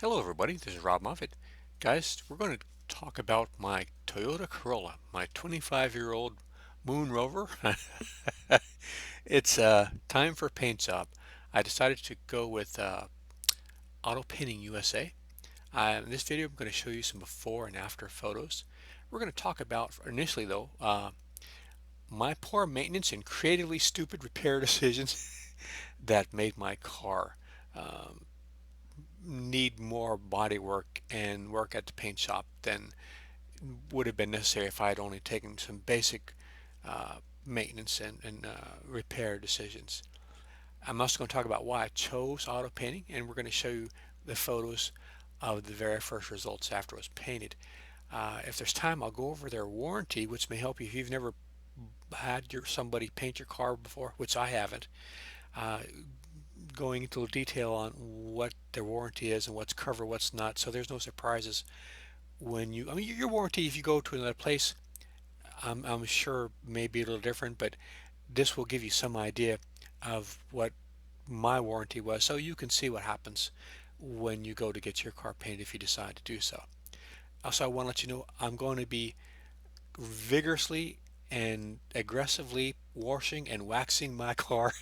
Hello everybody, this is Rob Moffitt. Guys, we're going to talk about my Toyota Corolla, my 25-year-old Moon Rover. It's time for a paint job. I decided to go with Auto Painting USA. In this video, I'm going to show you some before and after photos. We're going to talk about, initially though, my poor maintenance and creatively stupid repair decisions that made my car um, need more body work and work at the paint shop than would have been necessary if I had only taken some basic uh, maintenance and repair decisions. I'm also going to talk about why I chose auto painting, and we're going to show you the photos of the very first results after it was painted. If there's time, I'll go over their warranty, which may help you if you've never had somebody paint your car before, which I haven't. Uh, Going into detail on what their warranty is and what's covered, what's not, so there's no surprises when you, I mean, your warranty if you go to another place, I'm sure may be a little different, but this will give you some idea of what my warranty was so you can see what happens when you go to get your car painted if you decide to do so. Also, I want to let you know I'm going to be vigorously and aggressively washing and waxing my car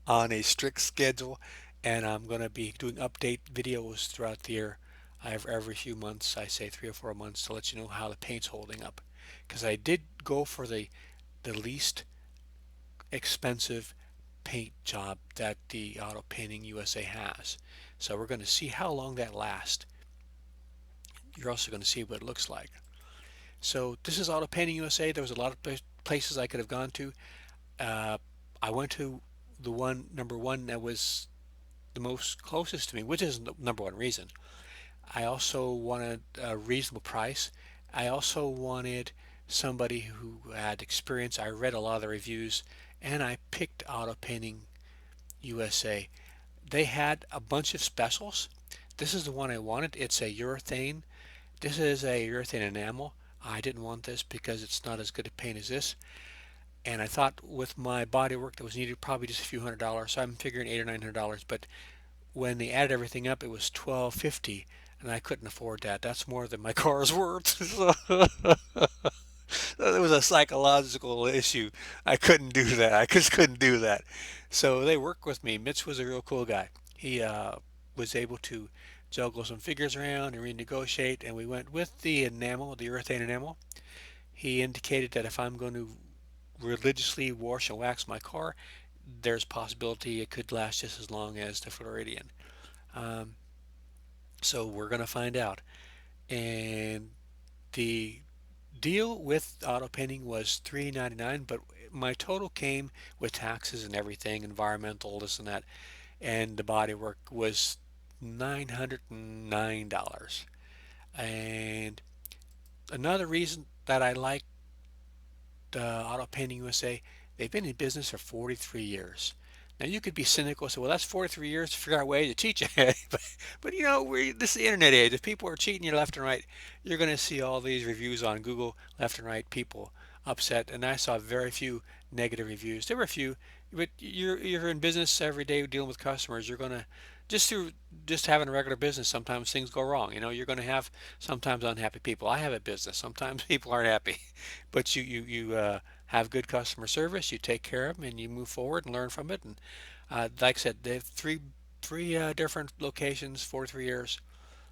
on a strict schedule, and I'm going to be doing update videos throughout the year. Every few months, I say 3 or 4 months, to let you know how the paint's holding up. Because I did go for the least expensive paint job that the Auto Painting USA has. So we're going to see how long that lasts. You're also going to see what it looks like. So this is Auto Painting USA. There was a lot of places I could have gone to. Uh, I went to the number one that was the most closest to me, which is the number one reason. I also wanted a reasonable price. I also wanted somebody who had experience. I read a lot of the reviews and I picked Auto Painting USA. They had a bunch of specials. This is the one I wanted. It's a urethane. This is a urethane enamel. I didn't want this because it's not as good a paint as this. And I thought with my body work that was needed, probably just a few $100. So I'm figuring $800 or $900. But when they added everything up, it was $1,250, and I couldn't afford that. That's more than my car's worth. So it was a psychological issue. I couldn't do that. I just couldn't do that. So they worked with me. Mitch was a real cool guy. He was able to juggle some figures around and renegotiate, and we went with the enamel, the urethane enamel. He indicated that if I'm going to religiously wash and wax my car, there's possibility it could last just as long as the Floridian. Um, so we're going to find out. And the deal with auto painting was $399, but my total came with taxes and everything, environmental, this and that, and the body work was $909. And another reason that I like Auto Painting USA, they've been in business for 43 years. Now you could be cynical and say, well, that's 43 years to figure out a way to cheat you. but you know, this is the internet age. If people are cheating you left and right, you're going to see all these reviews on Google left and right, people upset. And I saw very few negative reviews. There were a few, but you're in business every day dealing with customers. You're going to just having a regular business, sometimes things go wrong. You know, you're going to have sometimes unhappy people. I have a business. Sometimes people aren't happy, but you have good customer service. You take care of them, and you move forward and learn from it. And like I said, they have three different locations, 43 years.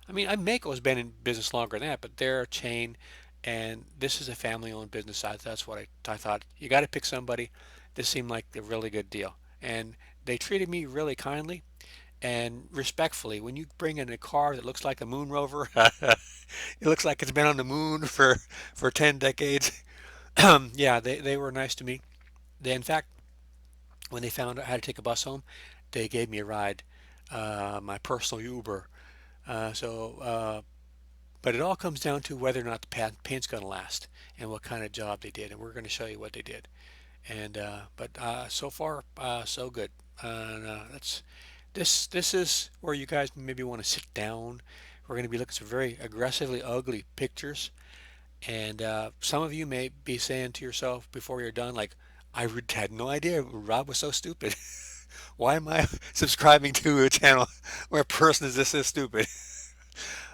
I mean, Mako's been in business longer than that, but they're a chain, and this is a family-owned business. That's what I thought. You got to pick somebody. This seemed like a really good deal, and they treated me really kindly and respectfully. When you bring in a car that looks like a Moon Rover, it looks like it's been on the moon for 10 decades. Yeah, they were nice to me. They, in fact, when they found out how to take a bus home, they gave me a ride, my personal Uber. But it all comes down to whether or not the paint's going to last and what kind of job they did, and we're going to show you what they did. And but so far, so good. That's this is where you guys maybe want to sit down. We're going to be looking at some very aggressively ugly pictures, and some of you may be saying to yourself before you're done, like, I had no idea Rob was so stupid. Why am I subscribing to a channel where a person is this stupid?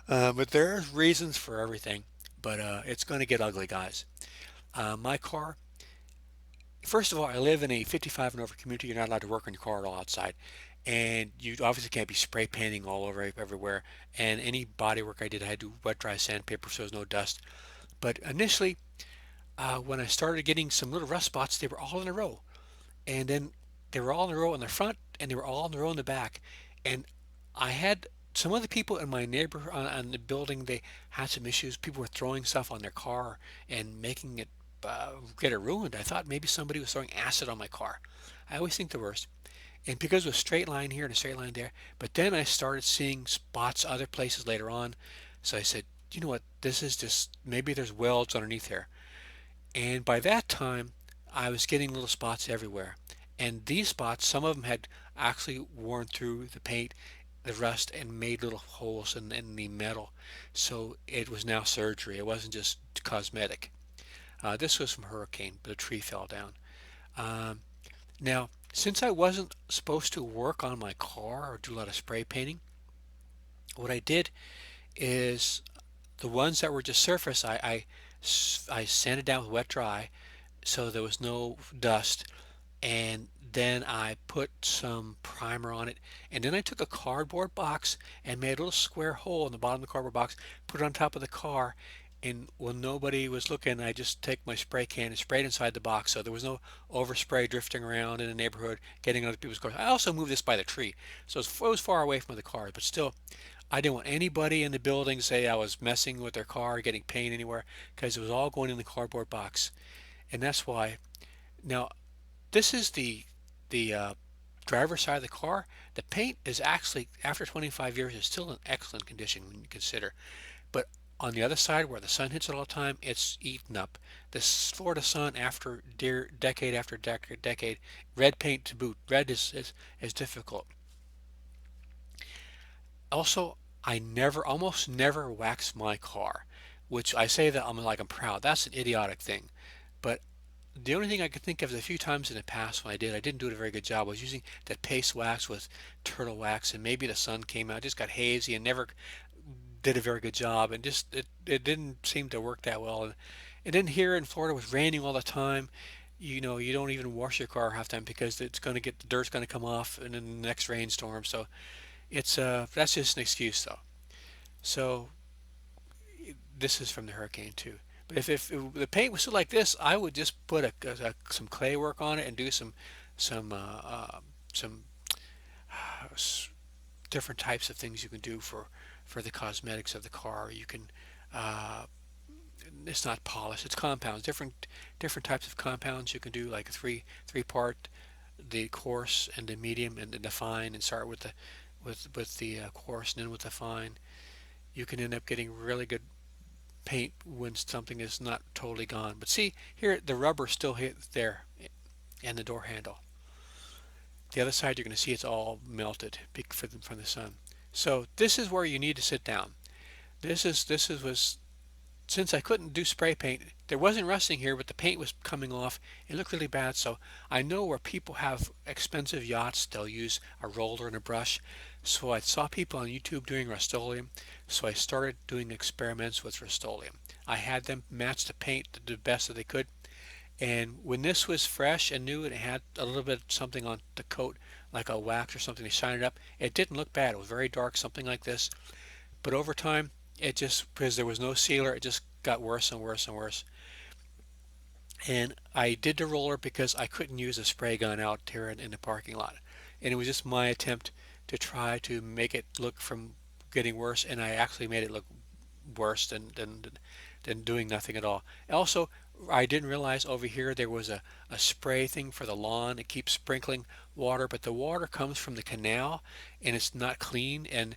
But there's reasons for everything. But it's going to get ugly, guys. My car, first of all, I live in a 55 and over community. You're not allowed to work on your car at all outside. And you obviously can't be spray painting all over everywhere. And any body work I did, I had to do wet dry sandpaper so there's no dust. But initially, when I started getting some little rust spots, they were all in a row. And then they were all in a row in the front and they were all in a row in the back. And I had some other people in my neighborhood on the building, they had some issues. People were throwing stuff on their car and making it get it ruined. I thought maybe somebody was throwing acid on my car. I always think the worst. And because it was a straight line here and a straight line there, but then I started seeing spots other places later on. So I said, you know what, this is just, maybe there's welds underneath there. And by that time, I was getting little spots everywhere. And these spots, some of them had actually worn through the paint, the rust, and made little holes in the metal. So it was now surgery. It wasn't just cosmetic. This was from hurricane, but a tree fell down. Um, Now, since I wasn't supposed to work on my car or do a lot of spray painting, what I did is the ones that were just surface, I sanded down with wet dry so there was no dust, and then I put some primer on it, and then I took a cardboard box and made a little square hole in the bottom of the cardboard box, put it on top of the car, and when nobody was looking, I just take my spray can and sprayed inside the box so there was no overspray drifting around in the neighborhood getting other people's cars. I also moved this by the tree, so it was far away from the car, but still I didn't want anybody in the building to say I was messing with their car, getting paint anywhere, because it was all going in the cardboard box. And that's why. Now, this is the driver's side of the car. The paint is actually, after 25 years, is still in excellent condition when you consider. But on the other side, where the sun hits it all the time, it's eaten up. This Florida sun, after decade after decade, red paint to boot. Red is difficult. Also, I almost never wax my car, which I say that I'm proud. That's an idiotic thing. But the only thing I could think of is a few times in the past when I didn't do it a very good job. I was using that paste wax with turtle wax, and maybe the sun came out, just got hazy, and never did a very good job, and it didn't seem to work that well. And then here in Florida, with raining all the time, you don't even wash your car half the time because the dirt's going to come off in the next rainstorm. So that's just an excuse though. So this is from the hurricane too. But if the paint was still like this, I would just put some clay work on it and do some some different types of things you can do for the cosmetics of the car. You can uh, it's not polish, it's compounds. Different types of compounds you can do, like three part, the coarse and the medium and the fine, and start with the coarse and then with the fine. You can end up getting really good paint when something is not totally gone. But see here, the rubber still hit there, and the door handle. The other side, you're going to see it's all melted from the sun. So this is where you need to sit down. This was, since I couldn't do spray paint, there wasn't rusting here, but the paint was coming off. It looked really bad. So I know where people have expensive yachts, they'll use a roller and a brush. So I saw people on YouTube doing Rust-Oleum, so I started doing experiments with Rust-Oleum. I had them match the paint the best that they could, and when this was fresh and new and it had a little bit something on the coat, like a wax or something to shine it up, it didn't look bad. It was very dark, something like this. But over time, it just, because there was no sealer, it just got worse and worse and worse. And I did the roller because I couldn't use a spray gun out here in the parking lot. And it was just my attempt to try to make it look from getting worse, and I actually made it look worse than doing nothing at all. Also, I didn't realize over here there was a spray thing for the lawn. It keeps sprinkling water, but the water comes from the canal and it's not clean. And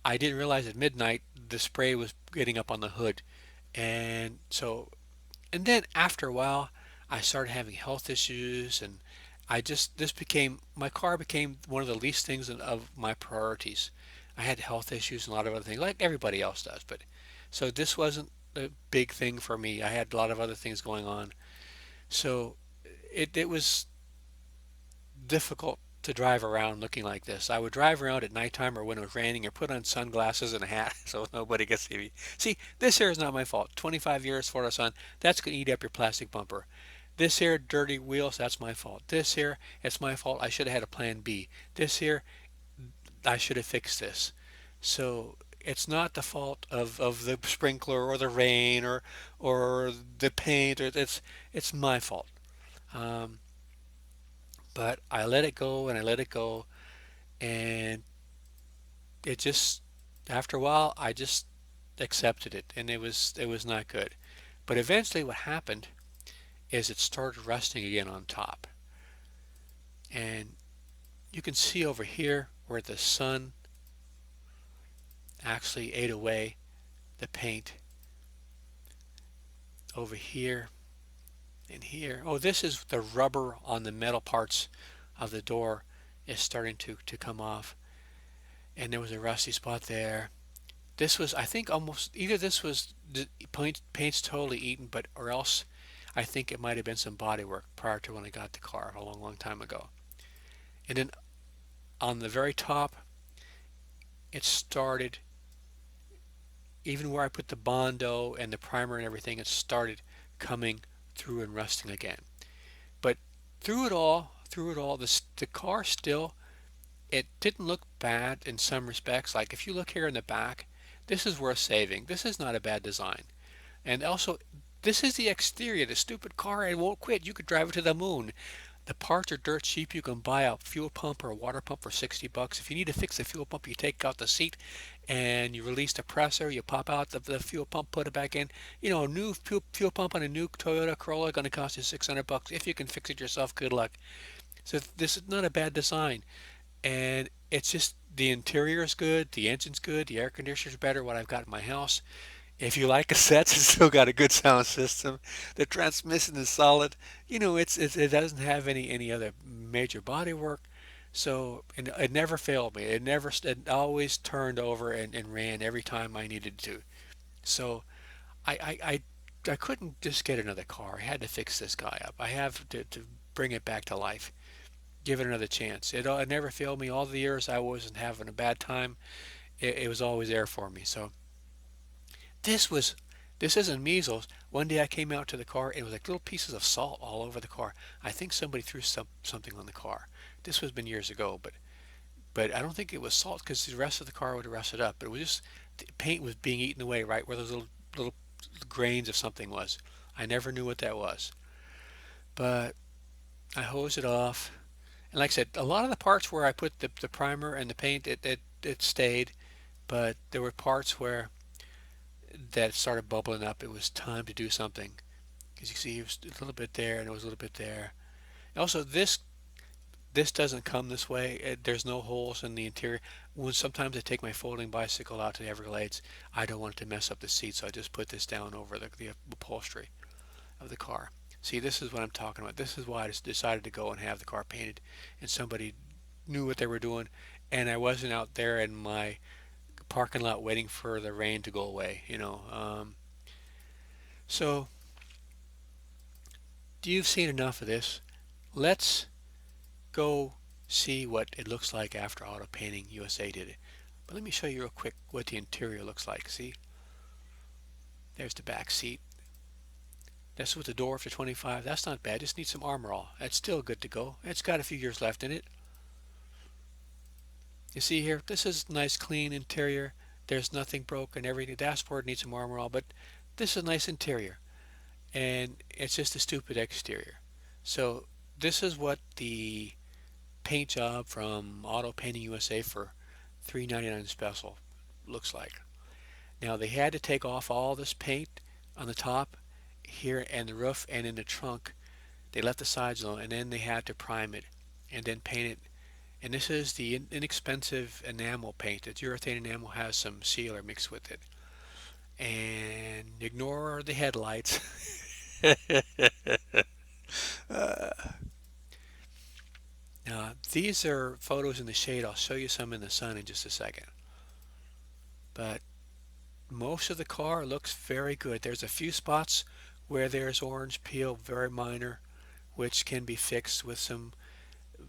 I didn't realize at midnight the spray was getting up on the hood. And so, and then after a while, I started having health issues, and this became, my car became one of the least things of my priorities. I had health issues and a lot of other things, like everybody else does, but so this wasn't a big thing for me. I had a lot of other things going on. So it was difficult to drive around looking like this. I would drive around at nighttime or when it was raining or put on sunglasses and a hat so nobody could see me. See, this here is not my fault. 25 years Florida sun, that's going to eat up your plastic bumper. This here, dirty wheels, that's my fault. This here, it's my fault. I should have had a plan B. This here, I should have fixed this. So it's not the fault of the sprinkler or the rain or the paint or it's my fault. Um, but I let it go and I let it go and it just after a while I just accepted it and it was not good. But eventually what happened is it started rusting again on top. And you can see over here where the sun actually ate away the paint over here and here. Oh, this is the rubber on the metal parts of the door is starting to come off. And there was a rusty spot there. This was, I think, almost either this was the paint's totally eaten, but or else I think it might have been some body work prior to when I got the car a long, long time ago. And then on the very top, it started, even where I put the Bondo and the primer and everything, it started coming through and rusting again. But through it all, the car still, it didn't look bad in some respects. Like if you look here in the back, this is worth saving. This is not a bad design. And also, this is the exterior. The stupid car, it won't quit. You could drive it to the moon. The parts are dirt cheap. You can buy a fuel pump or a water pump for 60 bucks. If you need to fix the fuel pump, you take out the seat and you release the pressure. You pop out the fuel pump, put it back in. You know, a new fuel pump on a new Toyota Corolla going to cost you 600 bucks. If you can fix it yourself, good luck. So this is not a bad design. And it's just the interior is good, the engine's good, the air conditioner's better, what I've got in my house. If you like cassettes, it's still got a good sound system. The transmission is solid. You know, it doesn't have any other major body work. So and it never failed me. It always turned over and ran every time I needed to. So I couldn't just get another car. I had to fix this guy up. I have to bring it back to life. Give it another chance. It never failed me. All the years I wasn't having a bad time, it was always there for me. So this was this isn't measles. One day I came out to the car, it was like little pieces of salt all over the car. I think somebody threw something on the car. This was been years ago, but I don't think it was salt because the rest of the car would have rusted up. But it was just the paint was being eaten away right where those little grains of something was. I never knew what that was. But I hosed it off. And like I said, a lot of the parts where I put the primer and the paint, it stayed, but there were parts where that started bubbling up. It was time to do something. Because you see, it was a little bit there and it was a little bit there. Also, this doesn't come this way. There's no holes in the interior. When sometimes I take my folding bicycle out to the Everglades, I don't want it to mess up the seat, so I just put this down over the upholstery of the car. See, this is what I'm talking about. This is why I just decided to go and have the car painted, and somebody knew what they were doing, and I wasn't out there in my parking lot waiting for the rain to go away, you know. So, you've seen enough of this. Let's go see what it looks like after Auto Painting USA did it. But let me show you real quick what the interior looks like. See, there's the back seat. That's with the door after 25. That's not bad. Just needs some armor all. That's still good to go. It's got a few years left in it. You see here, this is nice clean interior. There's nothing broken. Everything. The dashboard needs some armor all, but this is a nice interior. And it's just a stupid exterior. So this is what the paint job from Auto Painting USA for $3.99 special looks like. Now they had to take off all this paint on the top here and the roof and in the trunk. They left the sides alone and then they had to prime it and then paint it. And this is the inexpensive enamel paint. It's urethane enamel, has some sealer mixed with it. And ignore the headlights. uh, Now, these are photos in the shade. I'll show you some in the sun in just a second. But most of the car looks very good. There's a few spots where there's orange peel, very minor, which can be fixed with some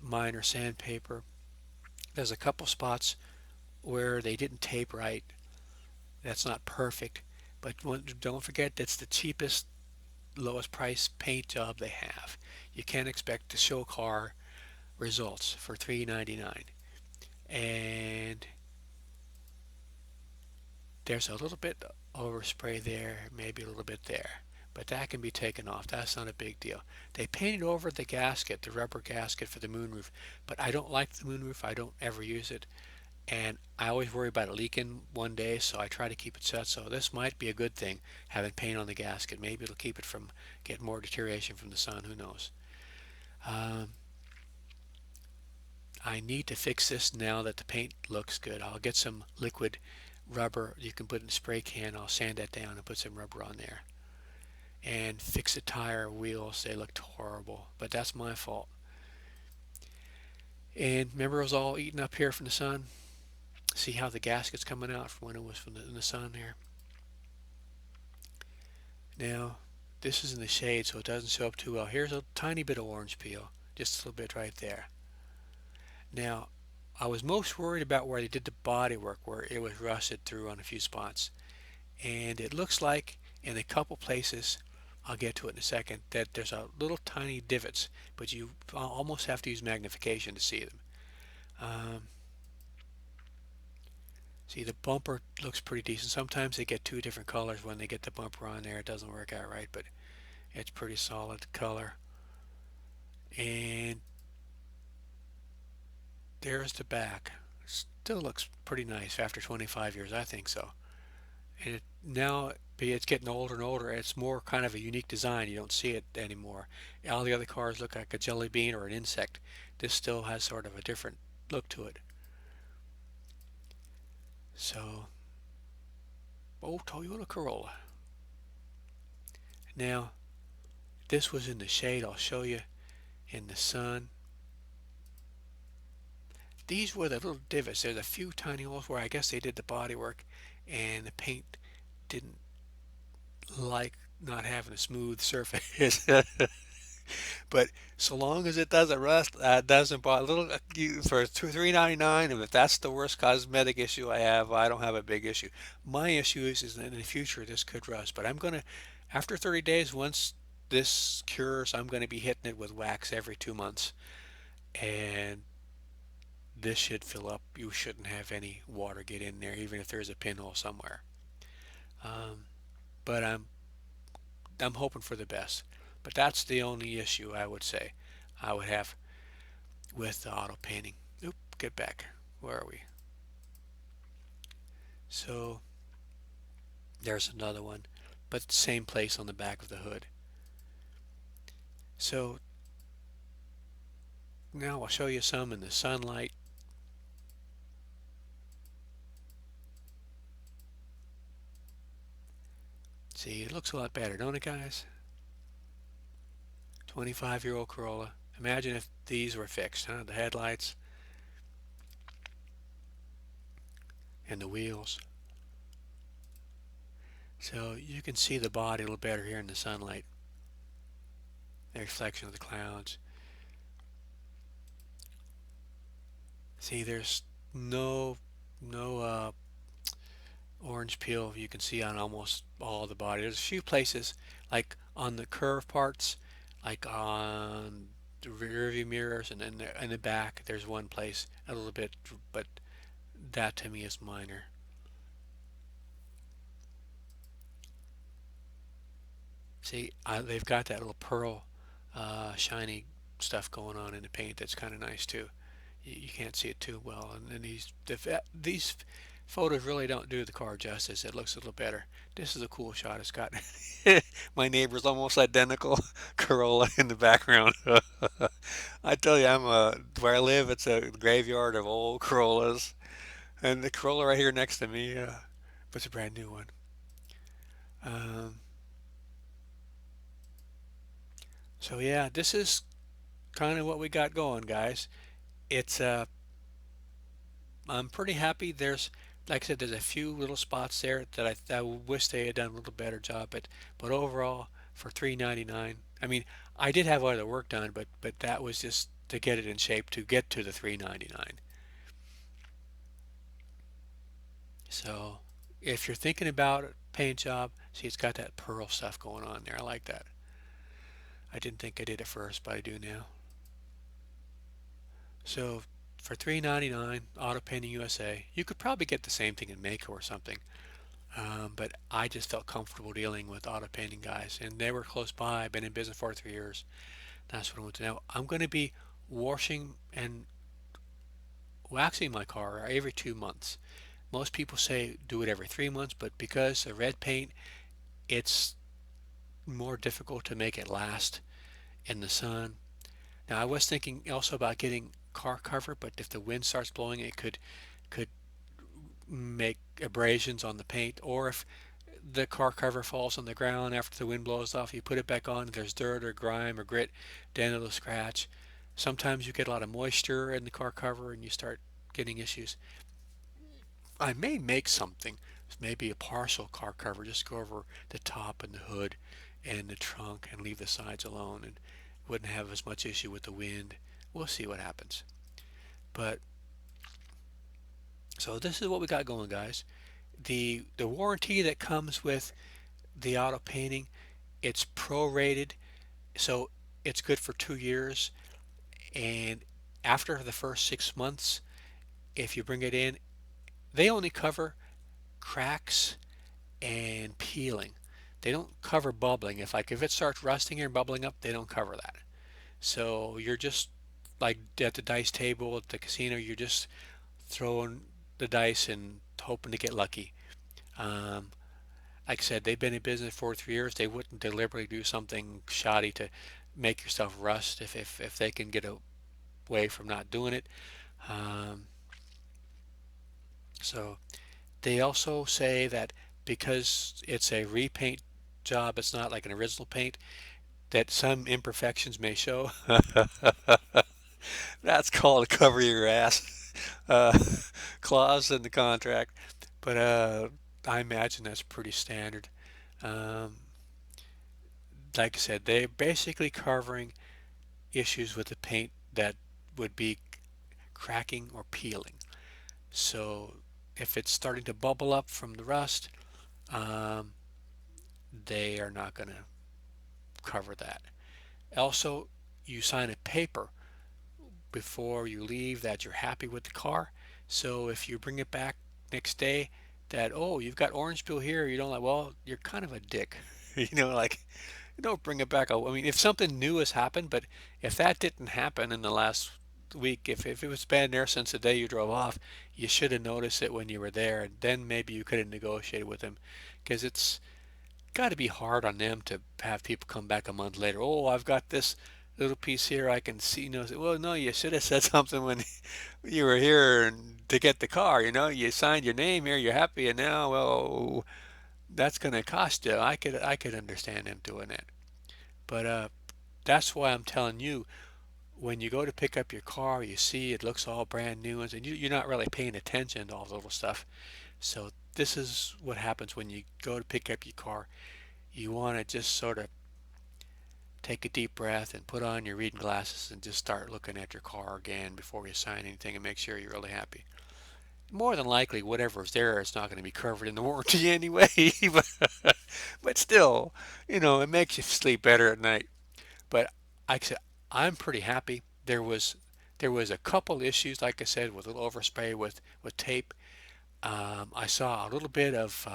minor sandpaper. There's a couple spots where they didn't tape right. That's not perfect, but don't forget that's the cheapest, lowest price paint job they have. You can't expect to show car results for $3.99. And there's a little bit overspray there, maybe a little bit there, but that can be taken off. That's not a big deal. They painted over the gasket, the rubber gasket for the moon roof, but I don't like the moon roof. I don't ever use it, and I always worry about it leaking one day, so I try to keep it shut. So this might be a good thing, having paint on the gasket. Maybe it'll keep it from getting more deterioration from the sun. Who knows? Um, I need to fix this now that the paint looks good. I'll get some liquid rubber you can put in a spray can. I'll sand that down and put some rubber on there and fix the tire wheels. They looked horrible, but that's my fault. And remember, it was all eaten up here from the sun. See how the gasket's coming out from when it was in the sun here. Now, this is in the shade, so it doesn't show up too well. Here's a tiny bit of orange peel, just a little bit right there. Now, I was most worried about where they did the body work, where it was rusted through on a few spots. And it looks like in a couple places, I'll get to it in a second, that there's a little tiny divots, but you almost have to use magnification to see them. Um, See, the bumper looks pretty decent. Sometimes they get two different colors when they get the bumper on there. It doesn't work out right, but it's pretty solid color. And there's the back. Still looks pretty nice after 25 years, I think so. And now it's getting older and older. It's more kind of a unique design. You don't see it anymore. All the other cars look like a jelly bean or an insect. This still has sort of a different look to it. So, oh, Toyota Corolla. Now, this was in the shade. I'll show you in the sun. These were the little divots. There's a few tiny holes where I guess they did the body work and the paint didn't like not having a smooth surface. But so long as it doesn't rust, doesn't bother. Little for $3.99, and if that's the worst cosmetic issue I have, I don't have a big issue. My issue is that in the future this could rust. But I'm gonna, after 30 days, once this cures, I'm gonna be hitting it with wax every 2 months, and this should fill up. You shouldn't have any water get in there, even if there's a pinhole somewhere. Um, but I'm hoping for the best. But that's the only issue I would say I would have with the auto painting. Oop, get back. Where are we? So there's another one, but same place on the back of the hood. So now I'll show you some in the sunlight. See, it looks a lot better, don't it, guys? 25-year-old Corolla. Imagine if these were fixed, huh? The headlights and the wheels. So you can see the body a little better here in the sunlight. The reflection of the clouds. See, there's no orange peel you can see on almost all the body. There's a few places, like on the curved parts, like on the rear view mirrors, and then in the back, there's one place a little bit, but that to me is minor. See, they've got that little pearl, shiny stuff going on in the paint that's kind of nice too. You can't see it too well, and then these photos really don't do the car justice. It looks a little better. This is a cool shot. It's got my neighbor's almost identical Corolla in the background. I tell you, where I live. It's a graveyard of old Corollas, and the Corolla right here next to me, was a brand new one. Um, so yeah, this is kind of what we got going, guys. It's I'm pretty happy. Like I said, there's a few little spots there that I wish they had done a little better job. But overall, for $3.99, I mean, I did have other work done, but that was just to get it in shape to get to the 399. So if you're thinking about a paint job, see it's got that pearl stuff going on there. I like that. I didn't think I did at first, but I do now. So for 399, Auto Painting USA, you could probably get the same thing in Mako or something. But I just felt comfortable dealing with auto painting guys, and they were close by. I've been in business for 3 years. That's what I want to know. I'm going to be washing and waxing my car every 2 months. Most people say do it every 3 months, but because of red paint, it's more difficult to make it last in the sun. Now I was thinking also about getting car cover, but if the wind starts blowing, it could make abrasions on the paint, or if the car cover falls on the ground after the wind blows off, you put it back on, there's dirt or grime or grit, then it'll scratch. Sometimes you get a lot of moisture in the car cover and you start getting issues. I may make something, maybe a partial car cover, just go over the top and the hood and the trunk and leave the sides alone, and wouldn't have as much issue with the wind. We'll see what happens. But so this is what we got going, guys. The warranty that comes with the auto painting, it's prorated, so it's good for 2 years. And after the first 6 months, if you bring it in, they only cover cracks and peeling. They don't cover bubbling. If it starts rusting or bubbling up, they don't cover that. So you're just like at the dice table at the casino, you're just throwing the dice and hoping to get lucky. Um, like I said, they've been in business for 3 years. They wouldn't deliberately do something shoddy to make yourself rust if they can get away from not doing it. Um, so they also say that because it's a repaint job, it's not like an original paint, that some imperfections may show. That's called cover your ass uh, clause in the contract. But I imagine that's pretty standard. Um, like I said, they're basically covering issues with the paint that would be cracking or peeling. So if it's starting to bubble up from the rust, um, they are not going to cover that. Also, you sign a paper before you leave that you're happy with the car. So if you bring it back next day that, oh, you've got orange peel here, you don't like, well, you're kind of a dick. Like, don't bring it back. I mean, if something new has happened, but if that didn't happen in the last week, if it was been there since the day you drove off, you should have noticed it when you were there, and then maybe you could have negotiated with them, because it's got to be hard on them to have people come back a month later. Oh, I've got this little piece here I can see. Well, no, you should have said something when you were here to get the car. You signed your name here, you're happy, and now, well, that's going to cost you. I could understand them doing that. But that's why I'm telling you, when you go to pick up your car, you see it looks all brand new, and you're not really paying attention to all the little stuff. So this is what happens when you go to pick up your car. You want to just sort of take a deep breath and put on your reading glasses and just start looking at your car again before you sign anything and make sure you're really happy. More than likely, whatever's there is not going to be covered in the warranty anyway, but still, it makes you sleep better at night. But like I said, I'm pretty happy. There was a couple issues, like I said, with a little overspray with tape. I saw a little bit of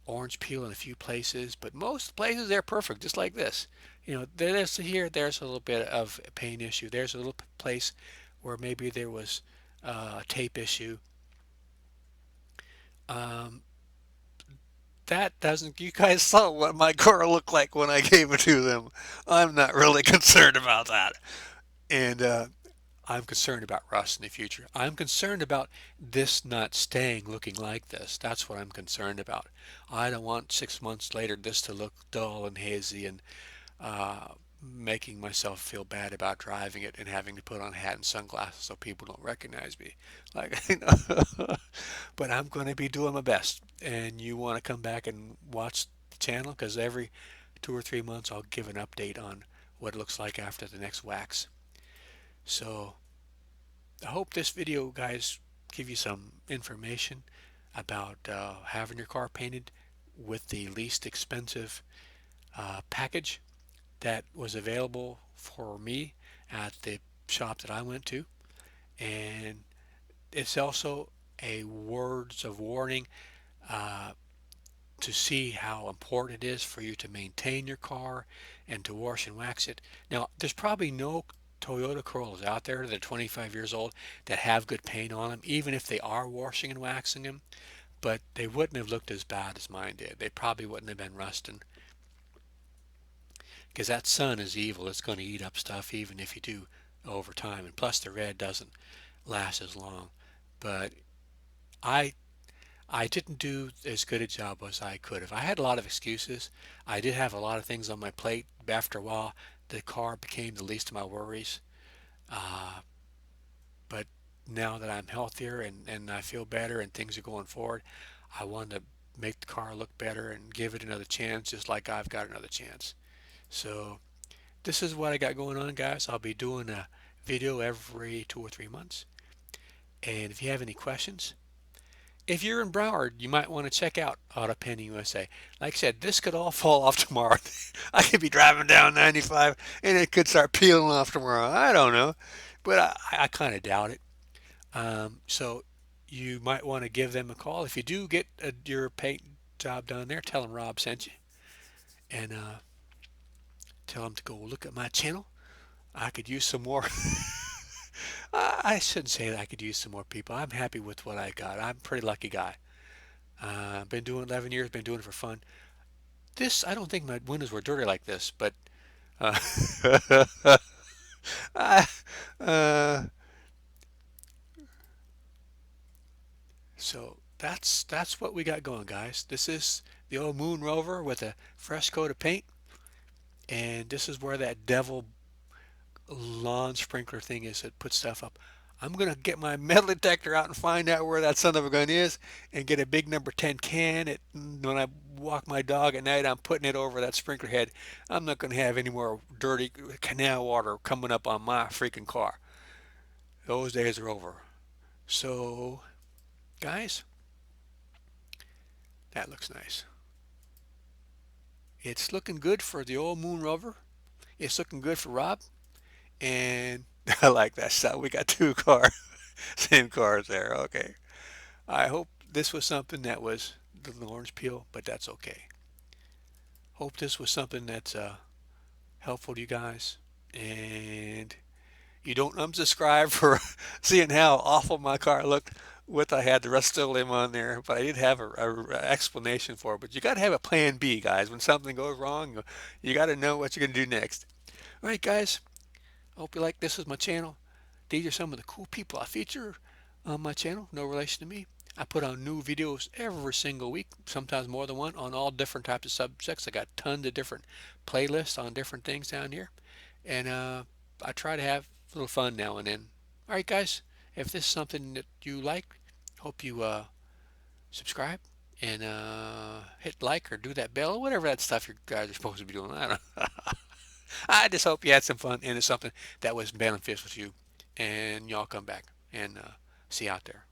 orange peel in a few places, but most places they're perfect, just like this. There's a little bit of a paint issue. There's a little place where maybe there was a tape issue. Um, that doesn't. You guys saw what my car looked like when I gave it to them. I'm not really concerned about that, and I'm concerned about rust in the future. I'm concerned about this not staying looking like this. That's what I'm concerned about. I don't want 6 months later this to look dull and hazy and uh, making myself feel bad about driving it and having to put on a hat and sunglasses so people don't recognize me. Like, but I'm going to be doing my best. And you want to come back and watch the channel, because every 2 or 3 months I'll give an update on what it looks like after the next wax. So I hope this video, guys, give you some information about having your car painted with the least expensive package that was available for me at the shop that I went to. And it's also a words of warning uh, to see how important it is for you to maintain your car and to wash and wax it. Now, there's probably no Toyota Corollas out there that are 25 years old that have good paint on them, even if they are washing and waxing them, but they wouldn't have looked as bad as mine did. They probably wouldn't have been rusting because that sun is evil. It's going to eat up stuff even if you do over time. And plus, the red doesn't last as long. But I I didn't do as good a job as I could have. I had a lot of excuses. I did have a lot of things on my plate. After a while, the car became the least of my worries. Uh, but now that I'm healthier and I feel better and things are going forward, I want to make the car look better and give it another chance, just like I've got another chance. So this is what I got going on, guys. I'll be doing a video every 2 or 3 months. And if you have any questions, if you're in Broward, you might want to check out Auto Painting USA. Like I said, this could all fall off tomorrow. I could be driving down 95 and it could start peeling off tomorrow. I don't know, but I kind of doubt it. So you might want to give them a call. If you do get your paint job done there, tell them Rob sent you and tell them to go look at my channel. I could use some more. I shouldn't say that I could use some more people. I'm happy with what I got. I'm a pretty lucky guy. Been doing 11 years, been doing it for fun. This, I don't think my windows were dirty like this, but uh, uh, uh, so that's what we got going, guys. This is the old Moon Rover with a fresh coat of paint, and this is where that devil lawn sprinkler thing is that puts stuff up. I'm gonna get my metal detector out and find out where that son of a gun is and get a big number 10 can. When I walk my dog at night, I'm putting it over that sprinkler head. I'm not gonna have any more dirty canal water coming up on my freaking car. Those days are over. So, guys, that looks nice. It's looking good for the old Moon Rover. It's looking good for Rob. And I like that shot. We got two cars, same cars there. Okay. I hope this was something that was the orange peel, but that's okay. Hope this was something that's helpful to you guys. And you don't unsubscribe for seeing how awful my car looked with I had the Rust-Oleum on there, but I did have a explanation for it. But you got to have a plan B, guys. When something goes wrong, you got to know what you're going to do next. All right, guys. I hope you like this as my channel. These are some of the cool people I feature on my channel. No relation to me. I put on new videos every single week, sometimes more than one, on all different types of subjects. I got tons of different playlists on different things down here. And I try to have a little fun now and then. All right, guys. If this is something that you like, hope you subscribe and hit like or do that bell or whatever that stuff you guys are supposed to be doing. I don't know. I just hope you had some fun and it's something that was beneficial to you. And y'all come back and see you out there.